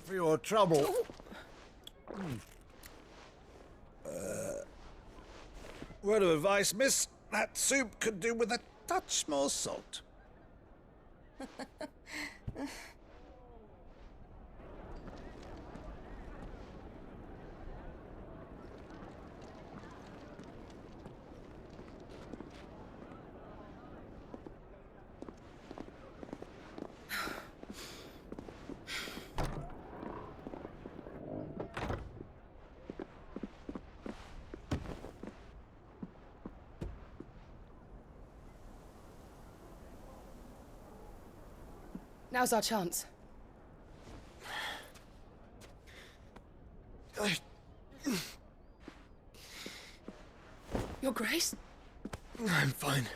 for your trouble. Word of advice, miss. That soup could do with a touch more salt. Now's our chance. Your Grace? I'm fine.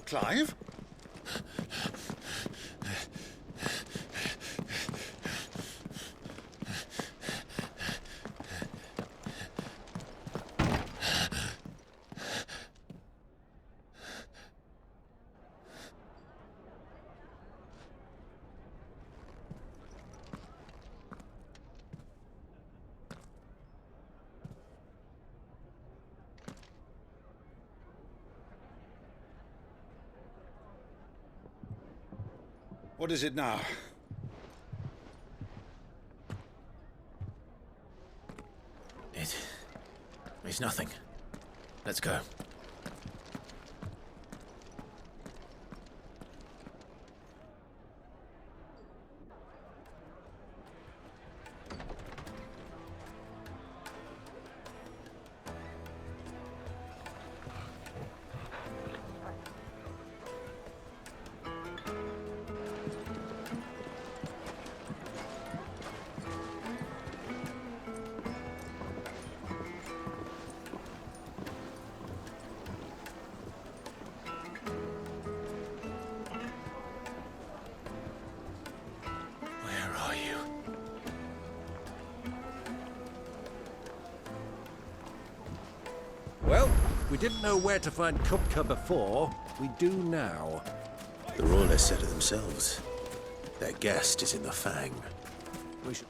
Clive? What is it now? It's nothing. Let's go. Well, we didn't know where to find Kupka before. We do now. The Royalists said it themselves. Their guest is in the Fang. We should...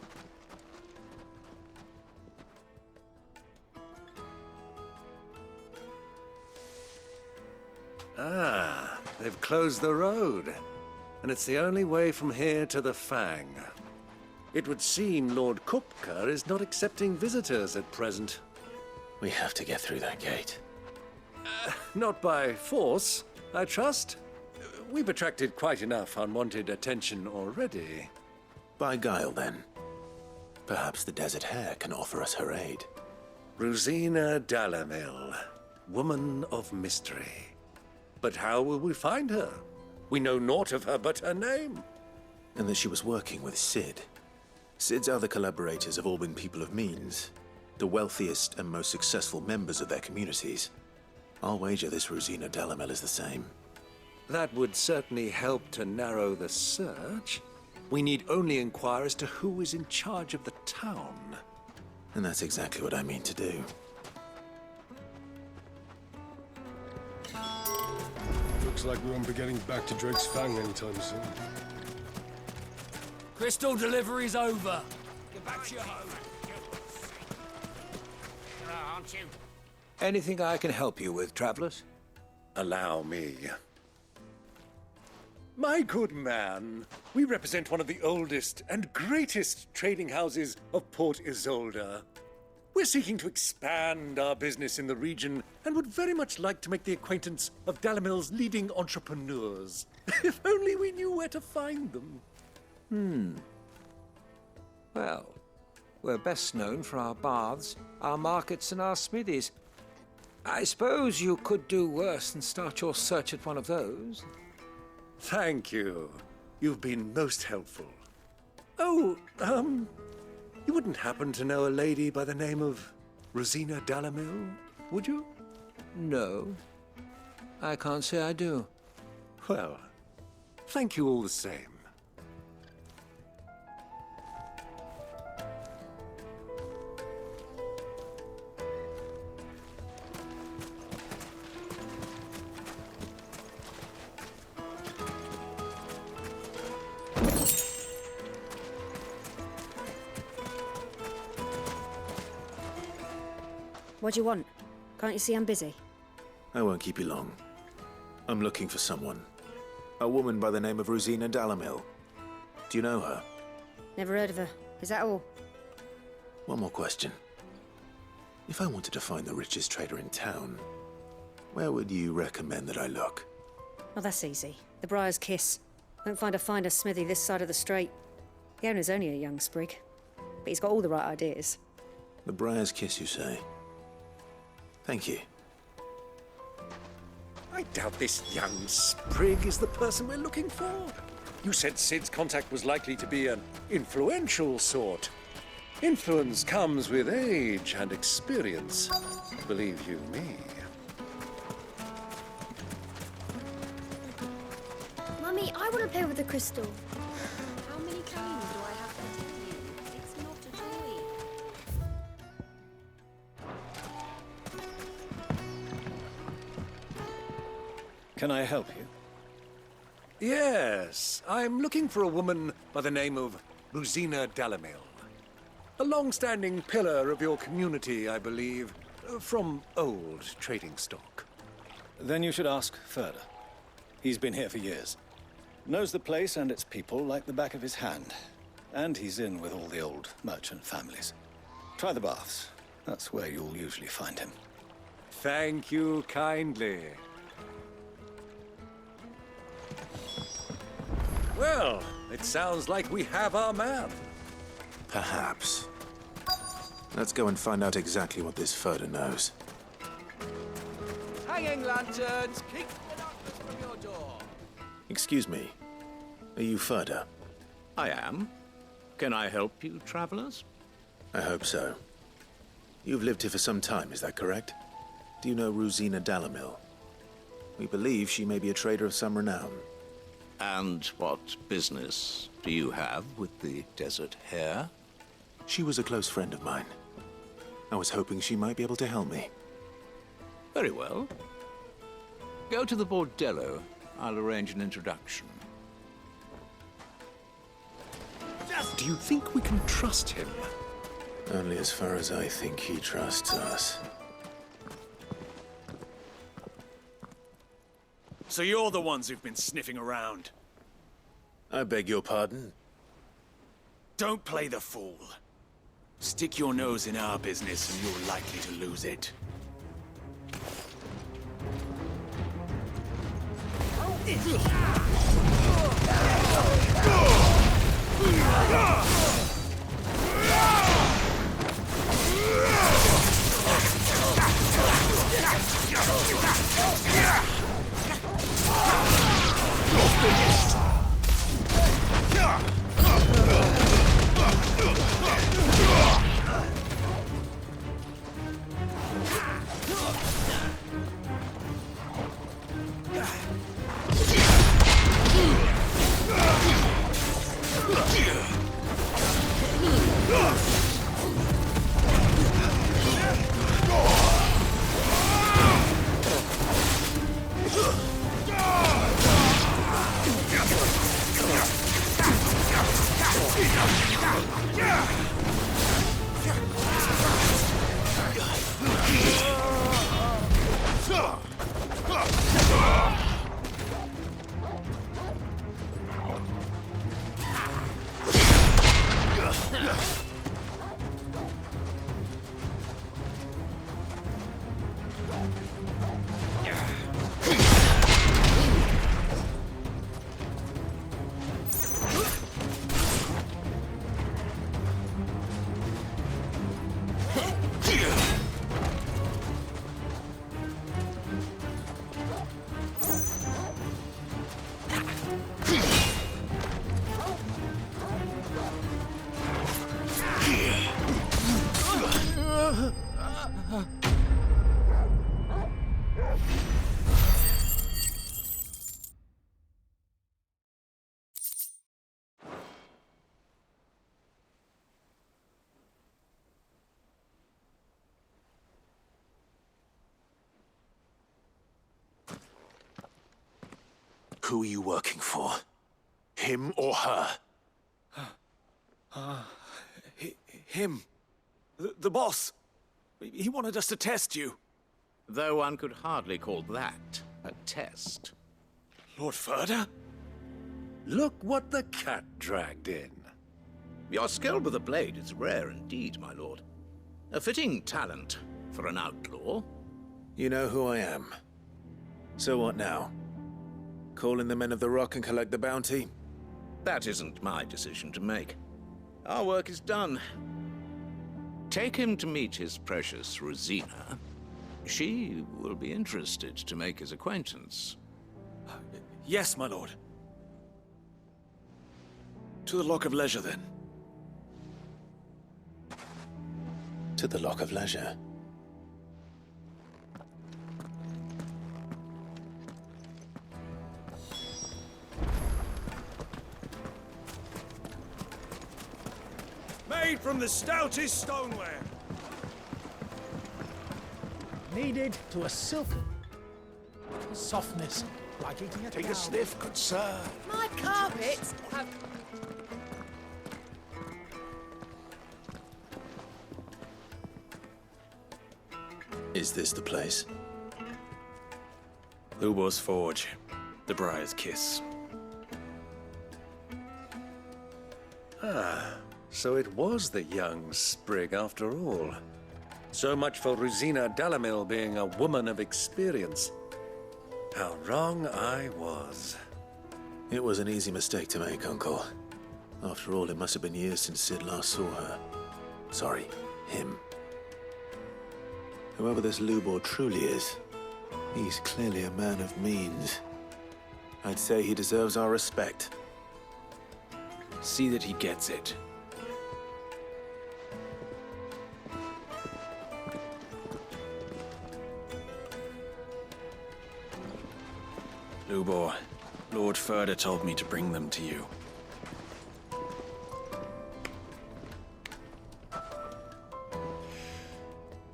Ah, they've closed the road. And it's the only way from here to the Fang. It would seem Lord Kupka is not accepting visitors at present. We have to get through that gate. Not by force, I trust. We've attracted quite enough unwanted attention already. By guile, then. Perhaps the Desert Hare can offer us her aid. Rosina Dalamil, woman of mystery. But how will we find her? We know naught of her but her name. And that she was working with Sid. Sid's other collaborators have all been people of means. The wealthiest and most successful members of their communities. I'll wager this Rosina Dalamel is the same. That would certainly help to narrow the search. We need only inquire as to who is in charge of the town. And that's exactly what I mean to do. Looks like we won't be getting back to Drake's Fang anytime soon. Crystal delivery's over. Get back to your home. Aren't you? Anything I can help you with, travelers? Allow me. My good man, we represent one of the oldest and greatest trading houses of Port Isolde. We're seeking to expand our business in the region and would very much like to make the acquaintance of Dalamil's leading entrepreneurs. If only we knew where to find them. Well, we're best known for our baths, our markets, and our smithies. I suppose you could do worse than start your search at one of those. Thank you. You've been most helpful. Oh, you wouldn't happen to know a lady by the name of Rosina Dalamil, would you? No, I can't say I do. Well, thank you all the same. What do you want? Can't you see I'm busy? I won't keep you long. I'm looking for someone. A woman by the name of Rosina Dalamil. Do you know her? Never heard of her. Is that all? One more question. If I wanted to find the richest trader in town, where would you recommend that I look? Oh, that's easy. The Briar's Kiss. Won't find a finer smithy this side of the strait. The owner's only a young sprig, but he's got all the right ideas. The Briar's Kiss, you say? Thank you. I doubt this young sprig is the person we're looking for. You said Sid's contact was likely to be an influential sort. Influence comes with age and experience, believe you me. Mummy, I want to play with the crystal. How many times do I have to tell you? It's not a toy. Can I help you? Yes, I'm looking for a woman by the name of Rosina Dalamil. A long-standing pillar of your community, I believe, from old trading stock. Then you should ask Furder. He's been here for years. Knows the place and its people like the back of his hand. And he's in with all the old merchant families. Try the baths. That's where you'll usually find him. Thank you kindly. Well, it sounds like we have our man. Perhaps. Let's go and find out exactly what this Furder knows. Hanging lanterns, keep the darkness from your door. Excuse me. Are you Furder? I am. Can I help you, travelers? I hope so. You've lived here for some time, is that correct? Do you know Rosina Dalamil? We believe she may be a trader of some renown. And what business do you have with the desert hare? She was a close friend of mine. I was hoping she might be able to help me. Very well. Go to the bordello. I'll arrange an introduction. Do you think we can trust him? Only as far as I think he trusts us. So you're the ones who've been sniffing around. I beg your pardon? Don't play the fool. Stick your nose in our business and you're likely to lose it. Who are you working for? Him or her? Him. The boss. He wanted us to test you. Though one could hardly call that a test. Lord Ferda? Look what the cat dragged in. Your skill with the blade is rare indeed, my lord. A fitting talent for an outlaw. You know who I am. So what now? Call in the Men of the Rock and collect the bounty? That isn't my decision to make. Our work is done. Take him to meet his precious Rosina. She will be interested to make his acquaintance. Yes, my lord. To the Lock of Leisure, then. To the Lock of Leisure. Made from the stoutest stoneware. Kneaded to a silky softness, like eating a Take cow. a sniff, good sir. My carpets have... Is this the place? Lubor's Forge. The Briar's Kiss. So it was the young sprig after all. So much for Rosina Dalamil being a woman of experience. How wrong I was. It was an easy mistake to make, Uncle. After all, it must have been years since Sid last saw her. Sorry, him. Whoever this Lubor truly is, he's clearly a man of means. I'd say he deserves our respect. See that he gets it. Lubor, Lord Ferda told me to bring them to you.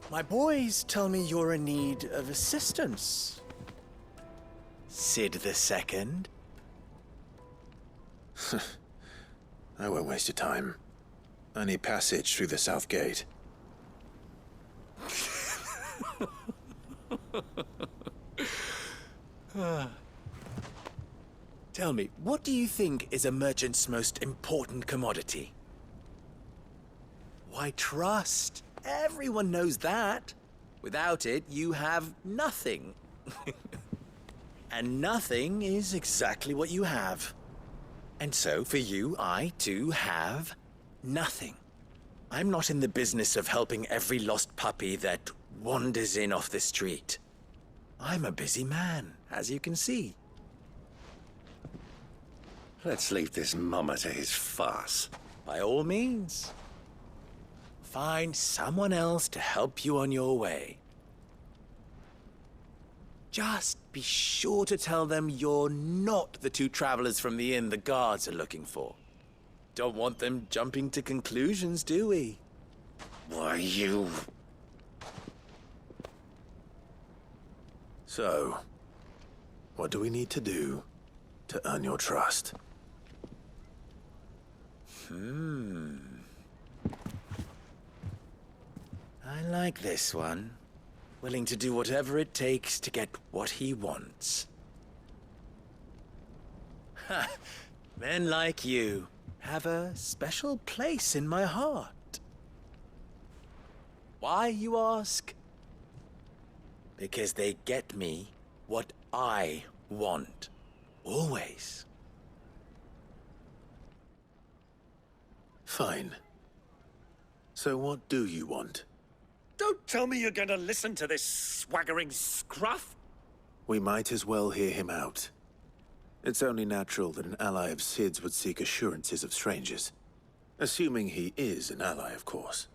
My boys tell me you're in need of assistance. Sid II? I won't waste your time. I need passage through the south gate. Tell me, what do you think is a merchant's most important commodity? Why, trust. Everyone knows that. Without it, you have nothing. And nothing is exactly what you have. And so, for you, I, too, have nothing. I'm not in the business of helping every lost puppy that wanders in off the street. I'm a busy man, as you can see. Let's leave this mummer to his farce. By all means. Find someone else to help you on your way. Just be sure to tell them you're not the two travelers from the inn the guards are looking for. Don't want them jumping to conclusions, do we? Why, you... So, what do we need to do to earn your trust? I like this one. Willing to do whatever it takes to get what he wants. Ha! Men like you have a special place in my heart. Why, you ask? Because they get me what I want. Always. Fine. So what do you want? Don't tell me you're going to listen to this swaggering scruff! We might as well hear him out. It's only natural that an ally of Sid's would seek assurances of strangers. Assuming he is an ally, of course.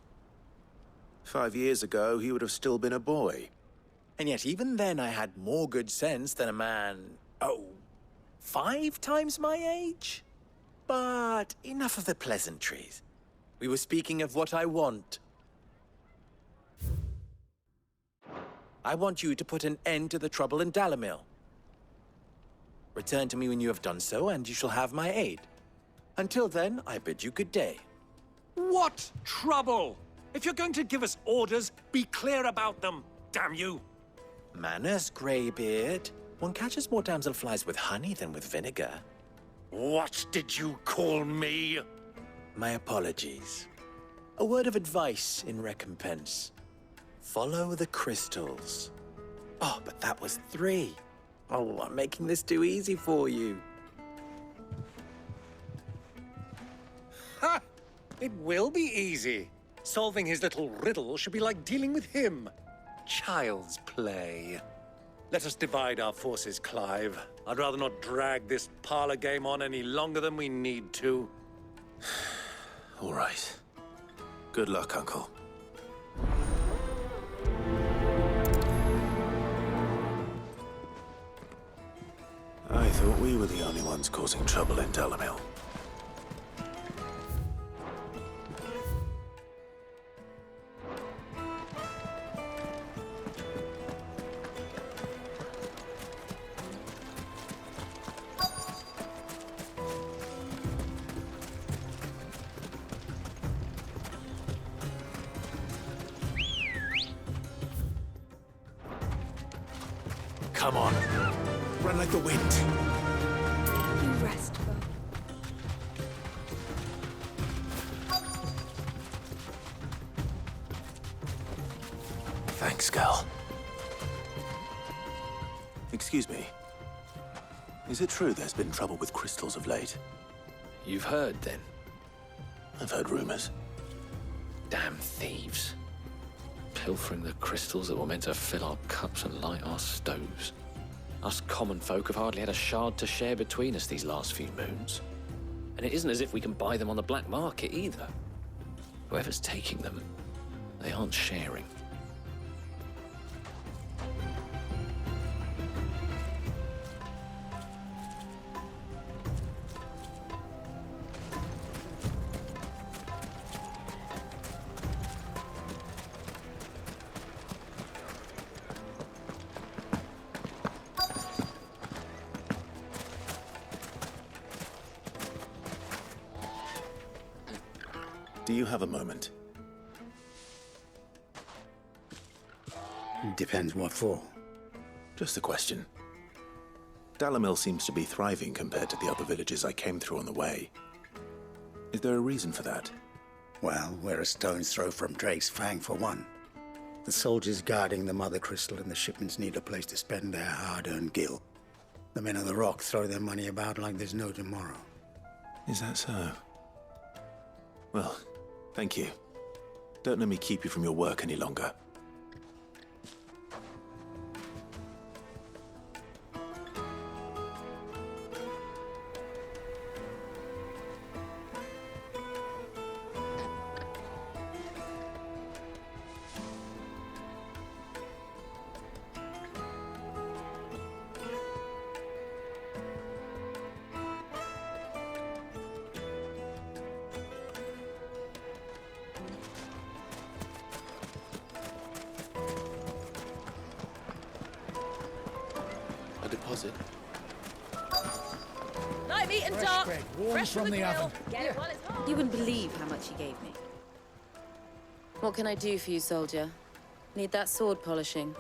5 years ago, he would have still been a boy. And yet even then I had more good sense than a man, 5 times my age? But enough of the pleasantries. We were speaking of what I want. I want you to put an end to the trouble in Dalamil. Return to me when you have done so, and you shall have my aid. Until then, I bid you good day. What trouble? If you're going to give us orders, be clear about them, damn you! Manners, Greybeard. One catches more damselflies with honey than with vinegar. What did you call me? My apologies. A word of advice in recompense. Follow the crystals. Oh, but that was 3. Oh, I'm making this too easy for you. Ha! It will be easy. Solving his little riddle should be like dealing with him. Child's play. Let us divide our forces, Clive. I'd rather not drag this parlor game on any longer than we need to. All right. Good luck, Uncle. I thought we were the only ones causing trouble in Delamil. Come on. Run like the wind. You rest, Bo. Thanks, Gal. Excuse me. Is it true there's been trouble with crystals of late? You've heard, then? I've heard rumors. Damn thieves. Pilfering the crystals that were meant to fill our cups and light our stoves. Us common folk have hardly had a shard to share between us these last few moons. And it isn't as if we can buy them on the black market either. Whoever's taking them, they aren't sharing. Do you have a moment? Depends what for. Just a question. Delamil seems to be thriving compared to the other villages I came through on the way. Is there a reason for that? Well, we're a stone's throw from Drake's Fang, for one. The soldiers guarding the Mother Crystal and the shipments need a place to spend their hard-earned gil. The men of the Rock throw their money about like there's no tomorrow. Is that so? Well, thank you. Don't let me keep you from your work any longer. A deposit? Light meat and Fresh dark. bread, warm Fresh from the grill. oven. Get it while it's hot. You wouldn't believe how much he gave me. What can I do for you, soldier? Need that sword polishing?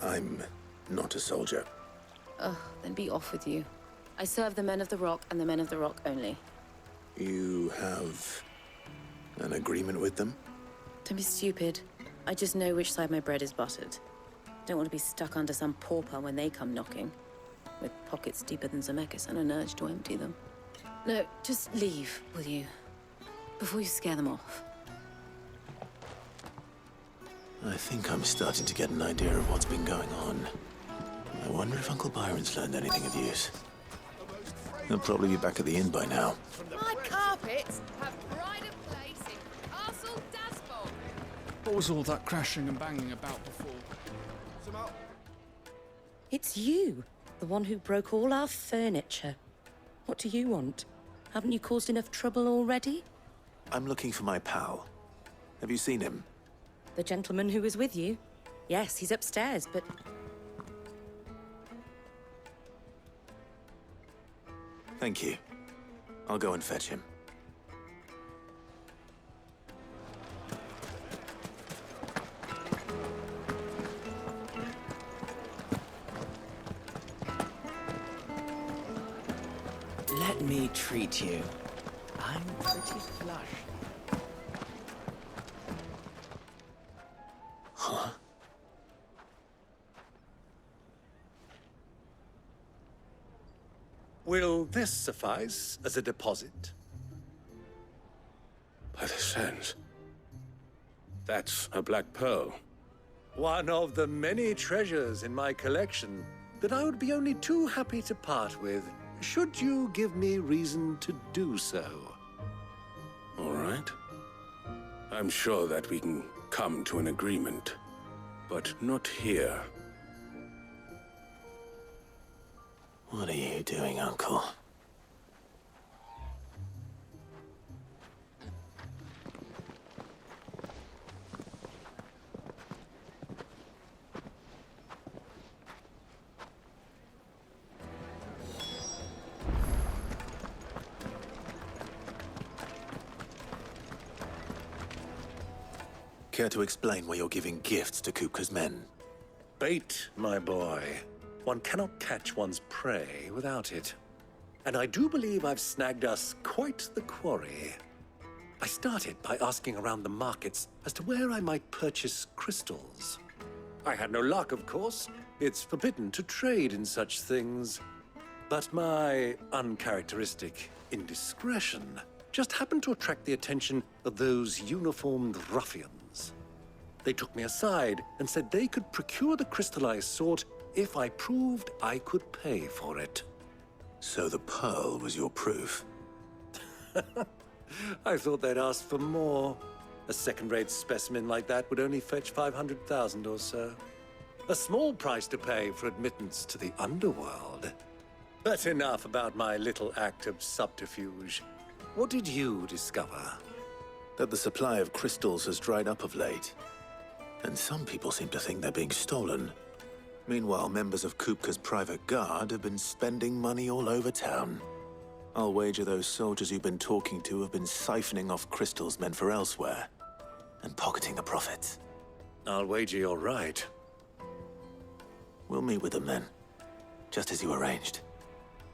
I'm not a soldier. Ugh, then be off with you. I serve the men of the Rock and the men of the Rock only. You have an agreement with them? Don't be stupid. I just know which side my bread is buttered. Don't want to be stuck under some pauper when they come knocking. With pockets deeper than Zemeckis and an urge to empty them. No, just leave, will you? Before you scare them off. I think I'm starting to get an idea of what's been going on. I wonder if Uncle Byron's learned anything of use. He'll probably be back at the inn by now. My carpets have pride of place in Castle Dasbog. What was all that crashing and banging about before? It's you, the one who broke all our furniture. What do you want? Haven't you caused enough trouble already? I'm looking for my pal. Have you seen him? The gentleman who was with you? Yes, he's upstairs, but... Thank you. I'll go and fetch him. Let me treat you. I'm pretty flush. Huh? Will this suffice as a deposit? By the sands. That's a black pearl. One of the many treasures in my collection that I would be only too happy to part with, should you give me reason to do so. All right. I'm sure that we can come to an agreement, but not here. What are you doing, Uncle? Care to explain why you're giving gifts to Kupka's men? Bait, my boy. One cannot catch one's prey without it. And I do believe I've snagged us quite the quarry. I started by asking around the markets as to where I might purchase crystals. I had no luck, of course. It's forbidden to trade in such things. But my uncharacteristic indiscretion just happened to attract the attention of those uniformed ruffians. They took me aside and said they could procure the crystal I sought if I proved I could pay for it. So the pearl was your proof? I thought they'd ask for more. A second-rate specimen like that would only fetch 500,000 or so. A small price to pay for admittance to the underworld. But enough about my little act of subterfuge. What did you discover? That the supply of crystals has dried up of late. And some people seem to think they're being stolen. Meanwhile, members of Kupka's private guard have been spending money all over town. I'll wager those soldiers you've been talking to have been siphoning off crystals meant for elsewhere, and pocketing the profits. I'll wager you're right. We'll meet with them then, just as you arranged,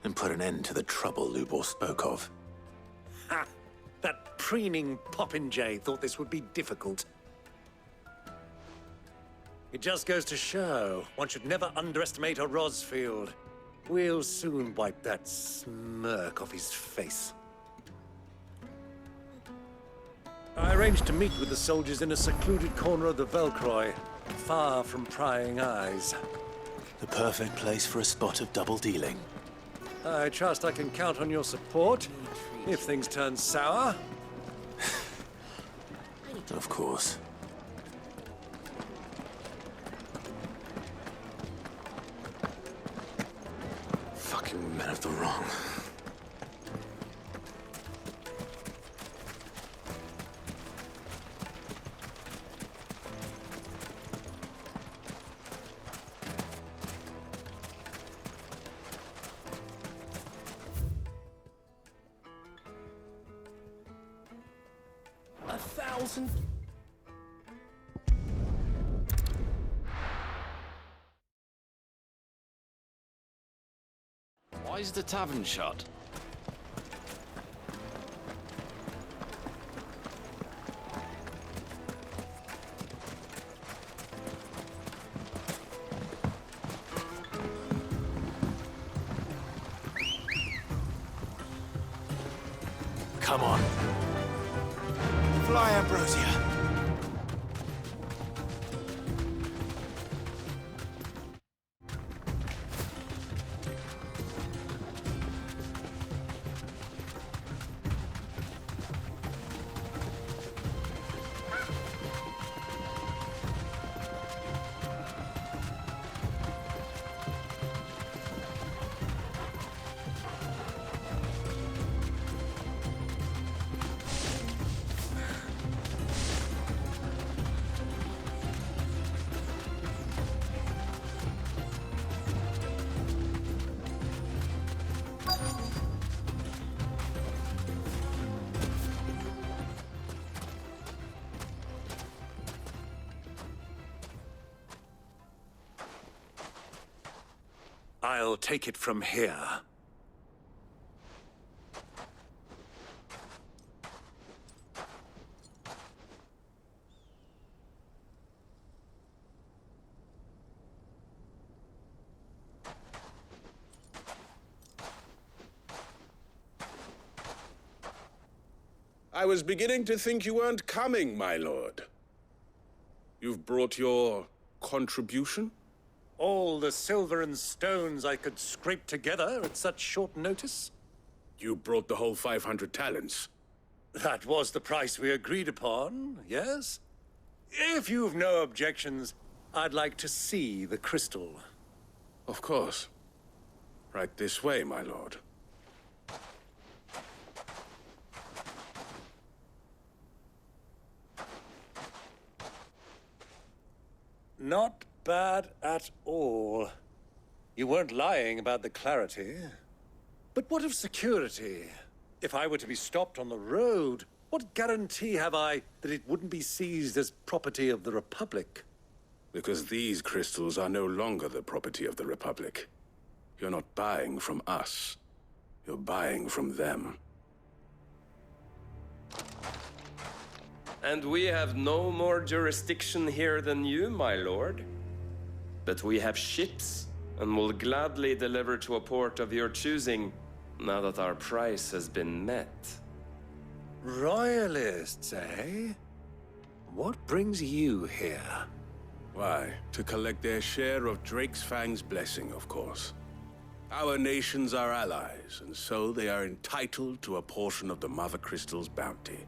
and put an end to the trouble Lubor spoke of. Ha! That preening popinjay thought this would be difficult. It just goes to show one should never underestimate a Rosfield. We'll soon wipe that smirk off his face. I arranged to meet with the soldiers in a secluded corner of the Velcroy, far from prying eyes. The perfect place for a spot of double dealing. I trust I can count on your support if things turn sour. Of course. Fucking men of the wrong. Why is the tavern shut? Come on. Fly, Ambrosia. I'll take it from here. I was beginning to think you weren't coming, my lord. You've brought your contribution? All the silver and stones I could scrape together at such short notice? You brought the whole 500 talents. That was the price we agreed upon, yes? If you've no objections, I'd like to see the crystal. Of course. Right this way, my lord. Not bad at all. You weren't lying about the clarity. But what of security? If I were to be stopped on the road, what guarantee have I that it wouldn't be seized as property of the Republic? Because these crystals are no longer the property of the Republic. You're not buying from us. You're buying from them. And we have no more jurisdiction here than you, my lord. But we have ships, and will gladly deliver to a port of your choosing, now that our price has been met. Royalists, eh? What brings you here? Why, to collect their share of Drake's Fang's blessing, of course. Our nations are allies, and so they are entitled to a portion of the Mother Crystal's bounty.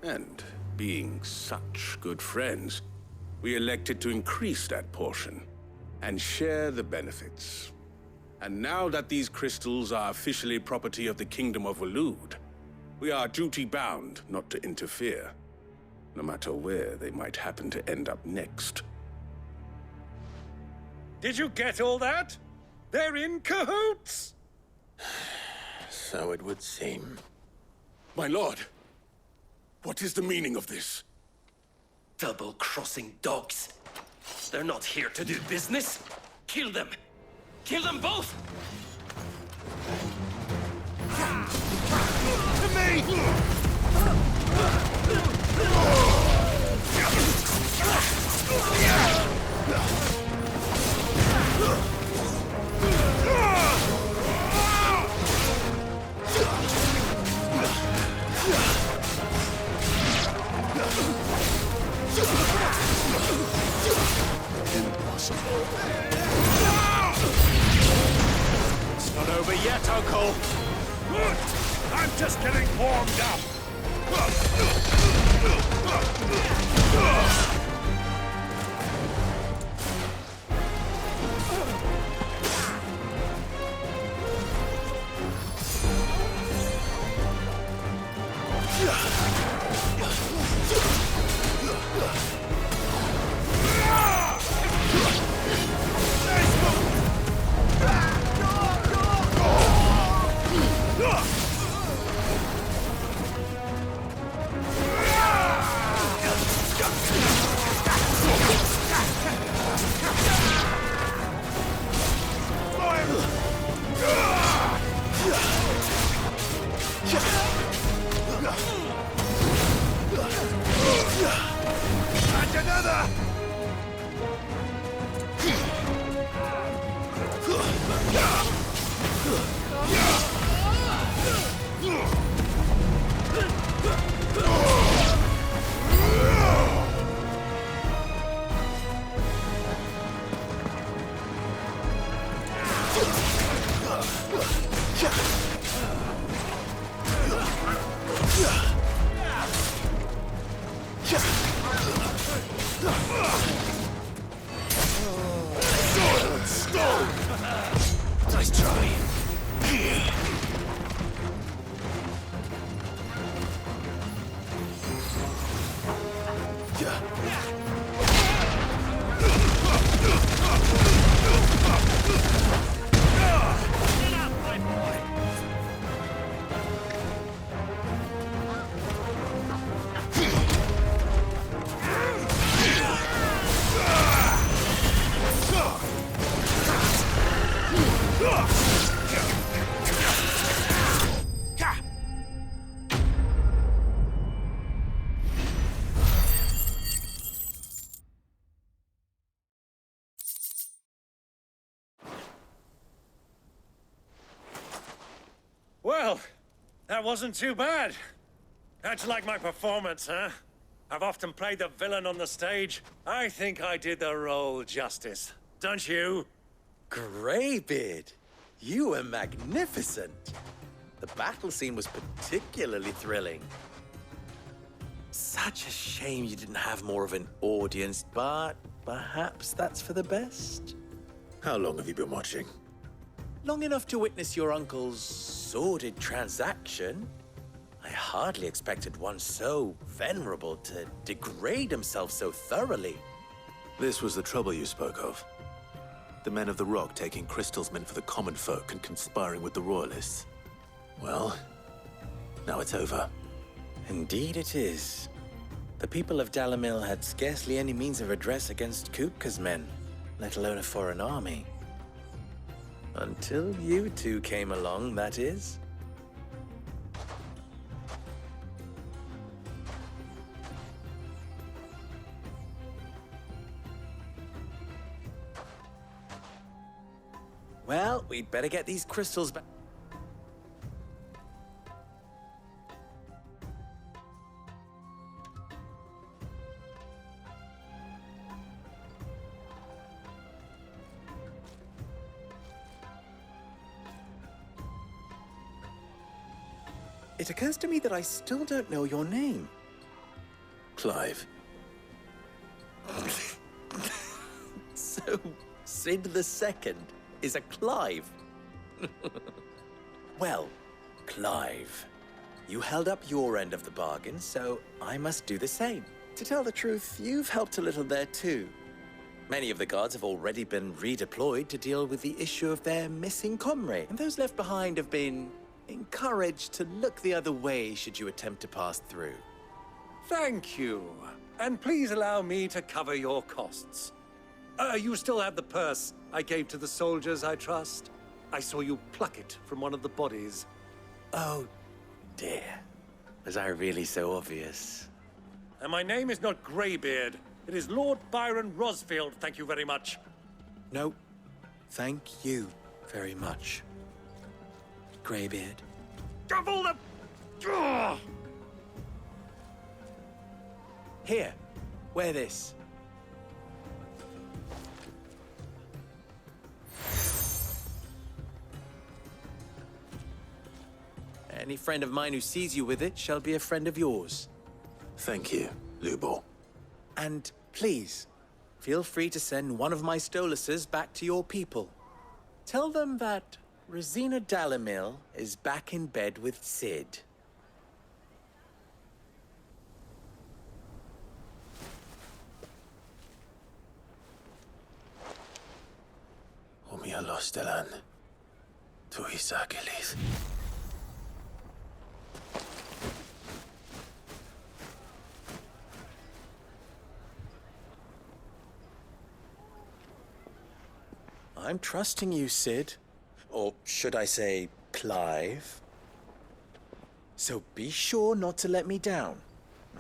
And being such good friends, we elected to increase that portion and share the benefits. And now that these crystals are officially property of the Kingdom of Waloed, we are duty-bound not to interfere, no matter where they might happen to end up next. Did you get all that? They're in cahoots! So it would seem. My lord, what is the meaning of this? Double-crossing dogs. They're not here to do business. Kill them! Kill them both! To me! Impossible. It's not over yet, Uncle. I'm just getting warmed up. And another! Nice try. Well, that wasn't too bad. How'd you like my performance, huh? I've often played the villain on the stage. I think I did the role justice. Don't you? Greybeard, you were magnificent. The battle scene was particularly thrilling. Such a shame you didn't have more of an audience, but perhaps that's for the best. How long have you been watching? Long enough to witness your uncle's sordid transaction. I hardly expected one so venerable to degrade himself so thoroughly. This was the trouble you spoke of. The men of the Rock taking Crystal's men for the common folk and conspiring with the Royalists. Well, now it's over. Indeed it is. The people of Dalamil had scarcely any means of redress against Kupka's men, let alone a foreign army. Until you two came along, that is. Well, we'd better get these crystals back. It occurs to me that I still don't know your name. Clive. So, Sid the Second is a Clive. Well, Clive, you held up your end of the bargain, so I must do the same. To tell the truth, you've helped a little there too. Many of the guards have already been redeployed to deal with the issue of their missing comrade, and those left behind have been encouraged to look the other way should you attempt to pass through. Thank you. And please allow me to cover your costs. You still have the purse I gave to the soldiers, I trust? I saw you pluck it from one of the bodies. Oh, dear. Was I really so obvious? And my name is not Greybeard. It is Lord Byron Rosfield, thank you very much. No, thank you very much, Greybeard. Of all the... Ugh! Here, wear this. Any friend of mine who sees you with it shall be a friend of yours. Thank you, Lubor. And please, feel free to send one of my Stoluses back to your people. Tell them that Rosina Dalamil is back in bed with Sid. Umia los delan. Tu isakelis. I'm trusting you, Sid. Or should I say, Clive? So be sure not to let me down.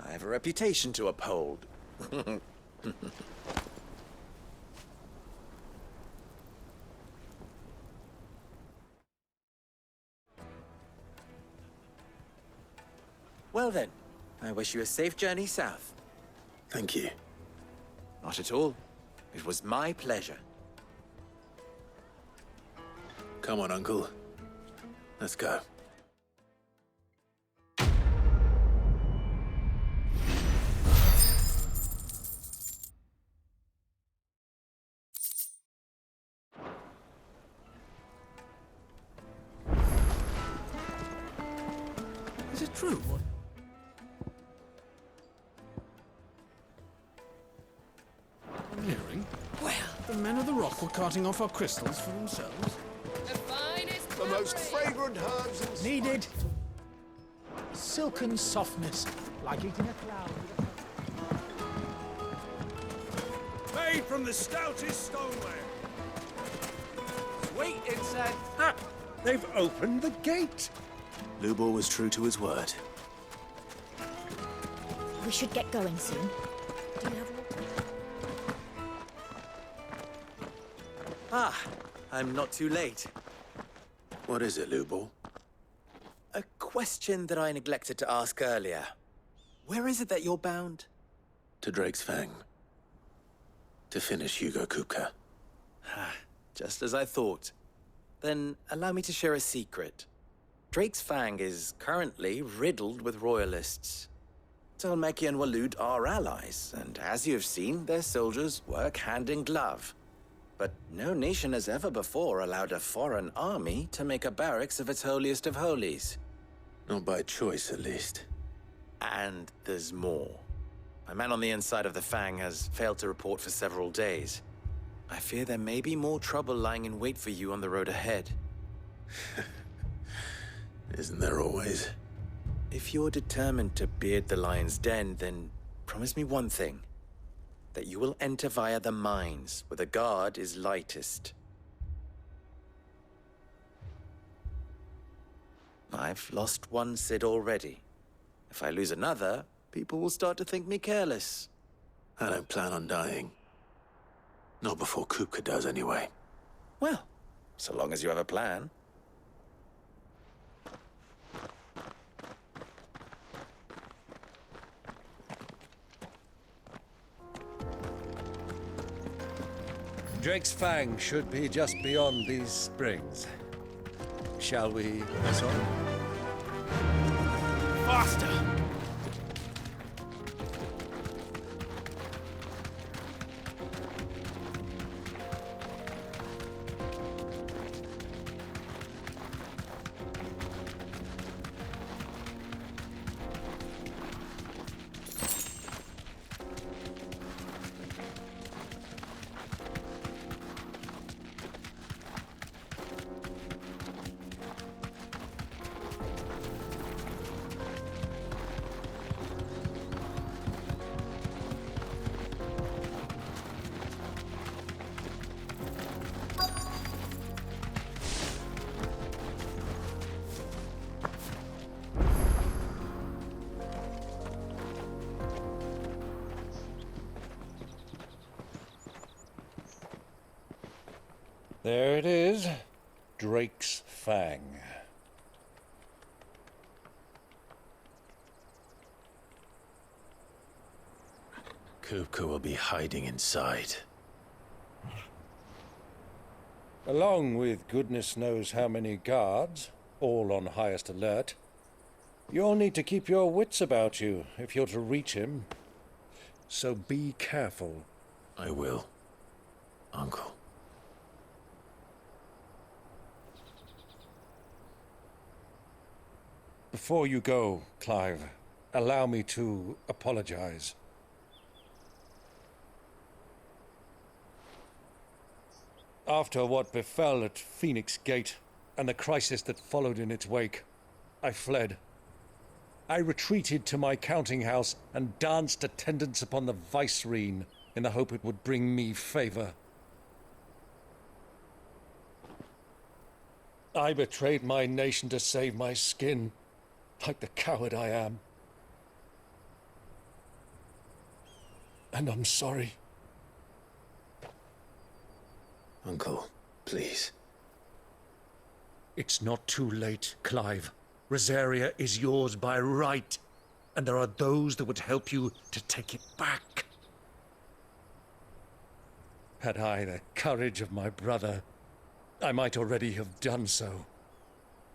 I have a reputation to uphold. Well then, I wish you a safe journey south. Thank you. Not at all. It was my pleasure. Come on, Uncle. Let's go. Is it true? I'm hearing. Well, the men of the Rock were carting off our crystals for themselves. The finest The most fragrant herbs and Needed. Silken softness, like eating a cloud. Made from the stoutest stoneware. Wait, it's, Ha! They've opened the gate! Lubor was true to his word. We should get going soon. Do you have Ah, I'm not too late. What is it, Lubor? A question that I neglected to ask earlier. Where is it that you're bound? To Drake's Fang. To finish Hugo Kupka. Just as I thought. Then allow me to share a secret. Drake's Fang is currently riddled with royalists. Talmeki and Walud are allies, and as you have seen, their soldiers work hand in glove. But no nation has ever before allowed a foreign army to make a barracks of its holiest of holies. Not by choice, at least. And there's more. A man on the inside of the Fang has failed to report for several days. I fear there may be more trouble lying in wait for you on the road ahead. Isn't there always? If you're determined to beard the lion's den, then promise me one thing. That you will enter via the mines, where the guard is lightest. I've lost one Cid already. If I lose another, people will start to think me careless. I don't plan on dying. Not before Kupka does, anyway. Well, so long as you have a plan. Drake's Fang should be just beyond these springs. Shall we press on? Faster! There it is. Drake's Fang. Kupka will be hiding inside. Along with goodness knows how many guards, all on highest alert. You'll need to keep your wits about you if you're to reach him. So be careful. I will, Uncle. Before you go, Clive, allow me to apologize. After what befell at Phoenix Gate and the crisis that followed in its wake, I fled. I retreated to my counting house and danced attendance upon the vicereine in the hope it would bring me favor. I betrayed my nation to save my skin, like the coward I am. And I'm sorry. Uncle, please. It's not too late, Clive. Rosaria is yours by right, and there are those that would help you to take it back. Had I the courage of my brother, I might already have done so.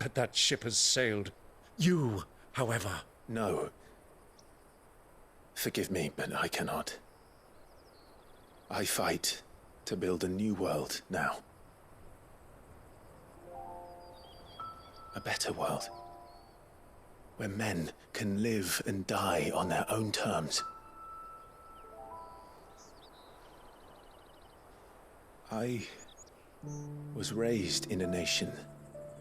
But that ship has sailed. You, however... No. Forgive me, but I cannot. I fight to build a new world now. A better world. Where men can live and die on their own terms. I was raised in a nation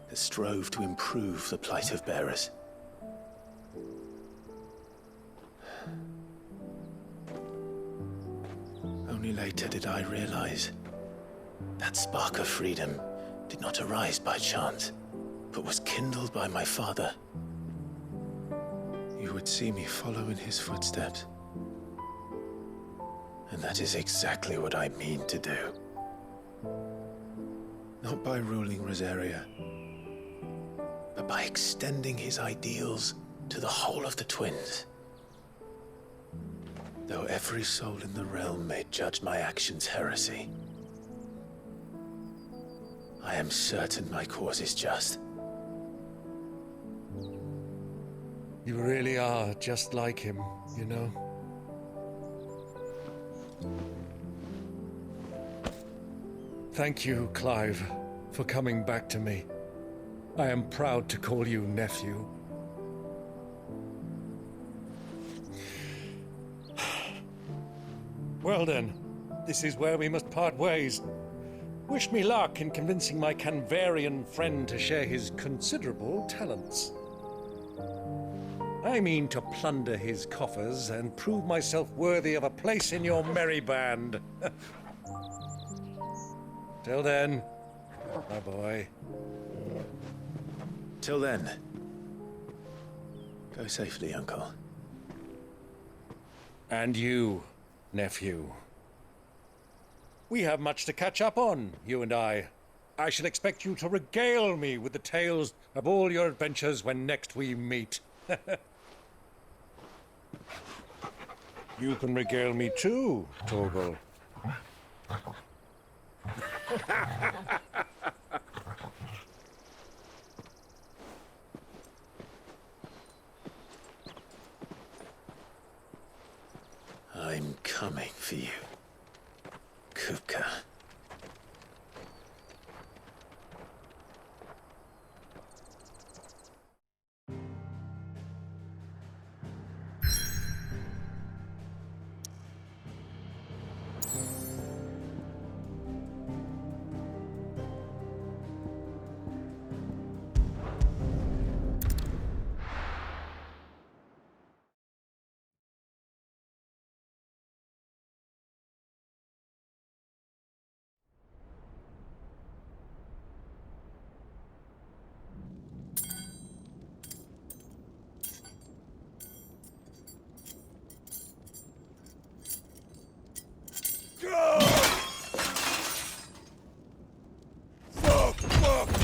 that strove to improve the plight of bearers. Only later did I realize that spark of freedom did not arise by chance, but was kindled by my father, you would see me follow in his footsteps. And that is exactly what I mean to do. Not by ruling Rosaria, but by extending his ideals to the whole of the twins. Though every soul in the realm may judge my actions heresy, I am certain my cause is just. You really are just like him, you know? Thank you, Clive, for coming back to me. I am proud to call you nephew. Well then, this is where we must part ways. Wish me luck in convincing my Canvarian friend to share his considerable talents. I mean to plunder his coffers and prove myself worthy of a place in your merry band. Till then, my boy. Till then, go safely, Uncle. And you, nephew. We have much to catch up on, you and I. I shall expect you to regale me with the tales of all your adventures when next we meet. You can regale me too, Torgal. I'm coming for you, Kupka.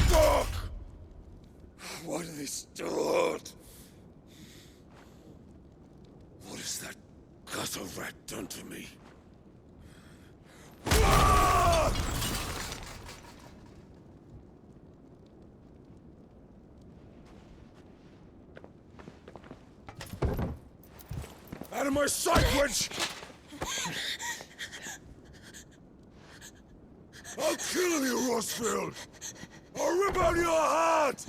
Fuck! Why do they start? What has that gutter rat done to me? Out of my sight, wench! I'll kill you, Rossfield! I'll rip out your heart!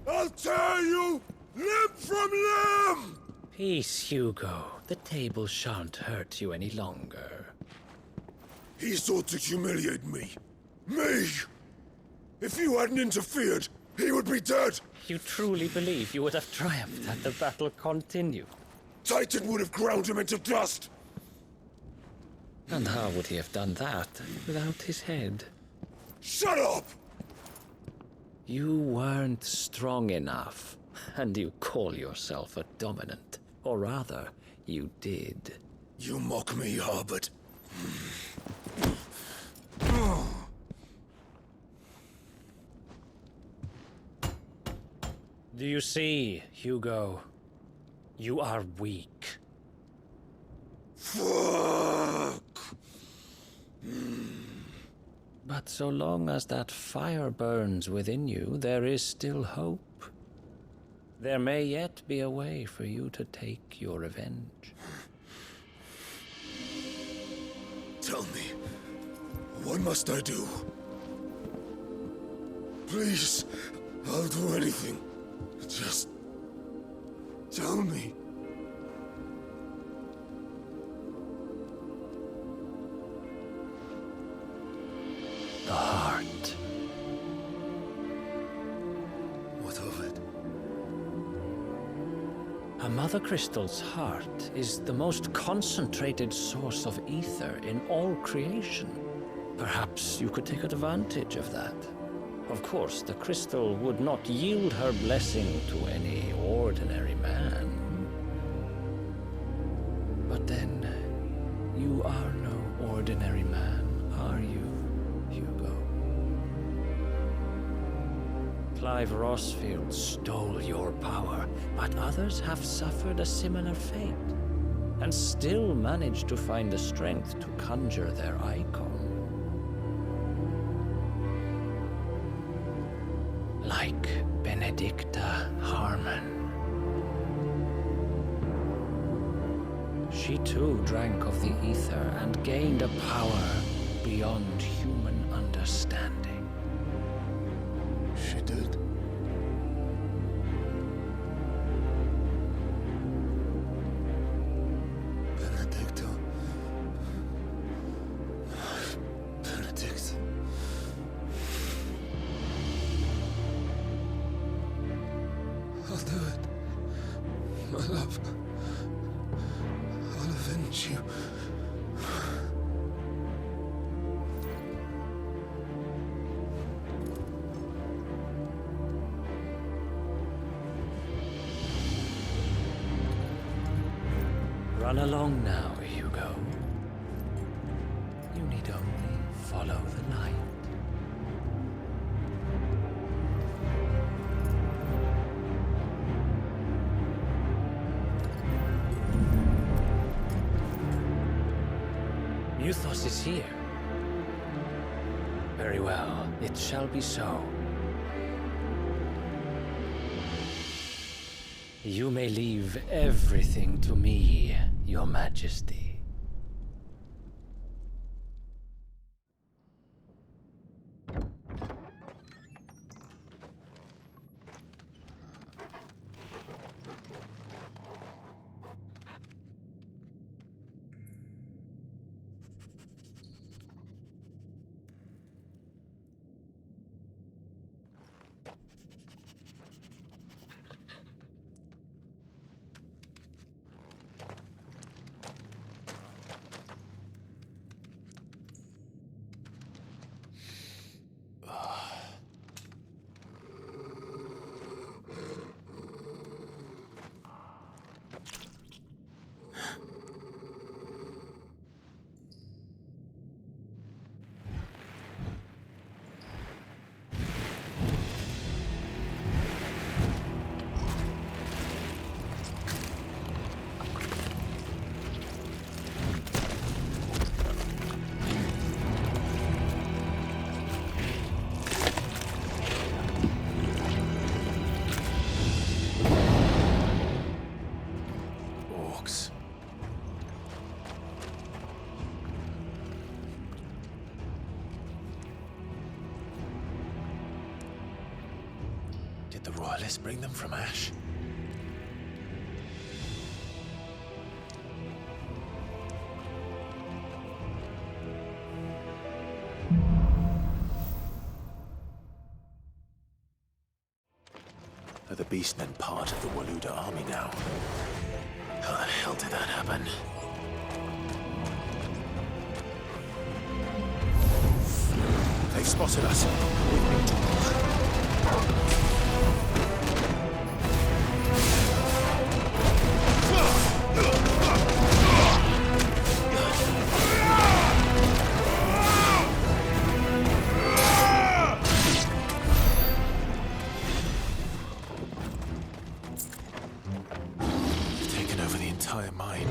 I'll tear you limb from limb! Peace, Hugo. The table shan't hurt you any longer. He sought to humiliate me. Me! If you hadn't interfered, he would be dead! You truly believe you would have triumphed had the battle continued? Titan would have ground him into dust! And how would he have done that without his head? Shut up! You weren't strong enough, and you call yourself a dominant. Or rather, you did. You mock me, Harbert. Do you see, Hugo? You are weak. Fuck! But so long as that fire burns within you, there is still hope. There may yet be a way for you to take your revenge. Tell me, what must I do? Please, I'll do anything. Just tell me. The heart. What of it? A Mother Crystal's heart is the most concentrated source of ether in all creation. Perhaps you could take advantage of that. Of course, the crystal would not yield her blessing to any ordinary man. But then, you are no ordinary man, are you, Hugo? Clive Rossfield stole your power, but others have suffered a similar fate, and still managed to find the strength to conjure their icon. Like Benedicta Harmon. She too drank of the ether and gained a power beyond human understanding. She did. Benedicta. Benedict. I'll do it. My love. I'll avenge you. Run along now, Hugo. You need only follow the light. Muthos is here. Very well, it shall be so. You may leave everything to me, Your Majesty. Did the royalists bring them from Ash? Are the Beastmen part of the Waluda army now? How the hell did that happen? They've spotted us. We need to... taken over the entire mine.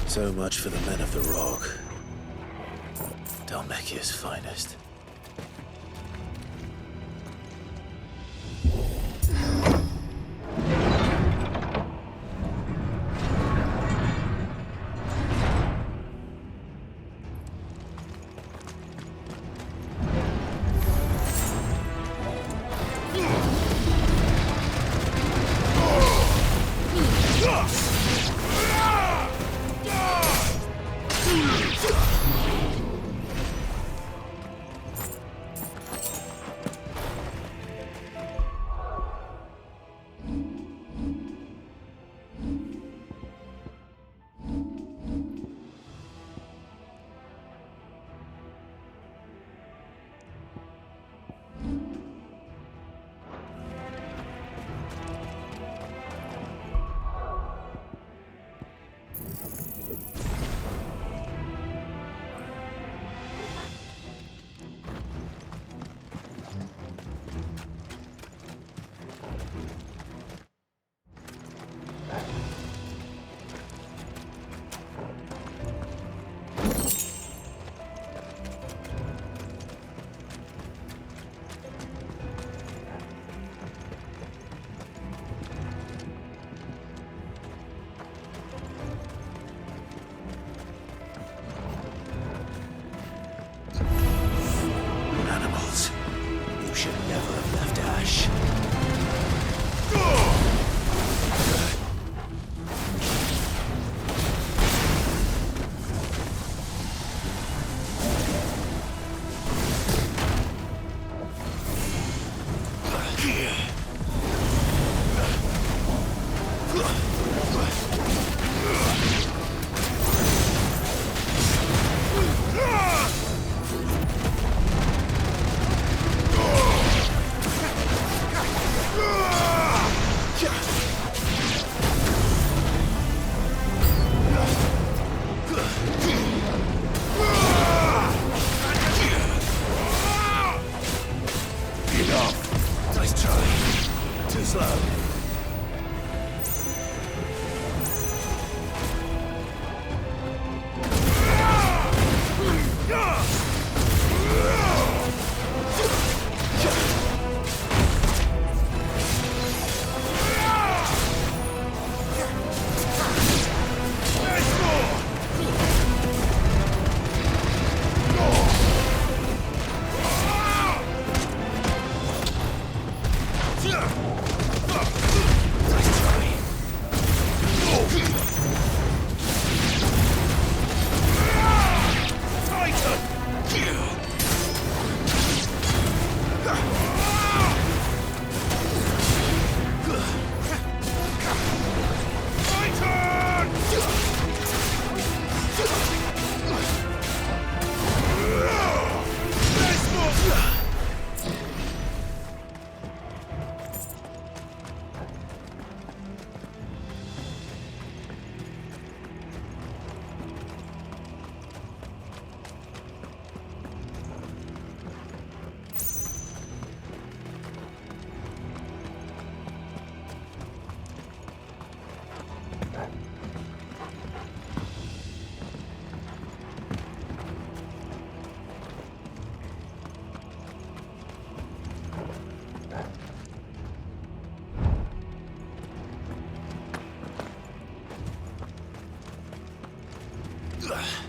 So much for the men of the Rock. Dalmekia's finest. Ugh.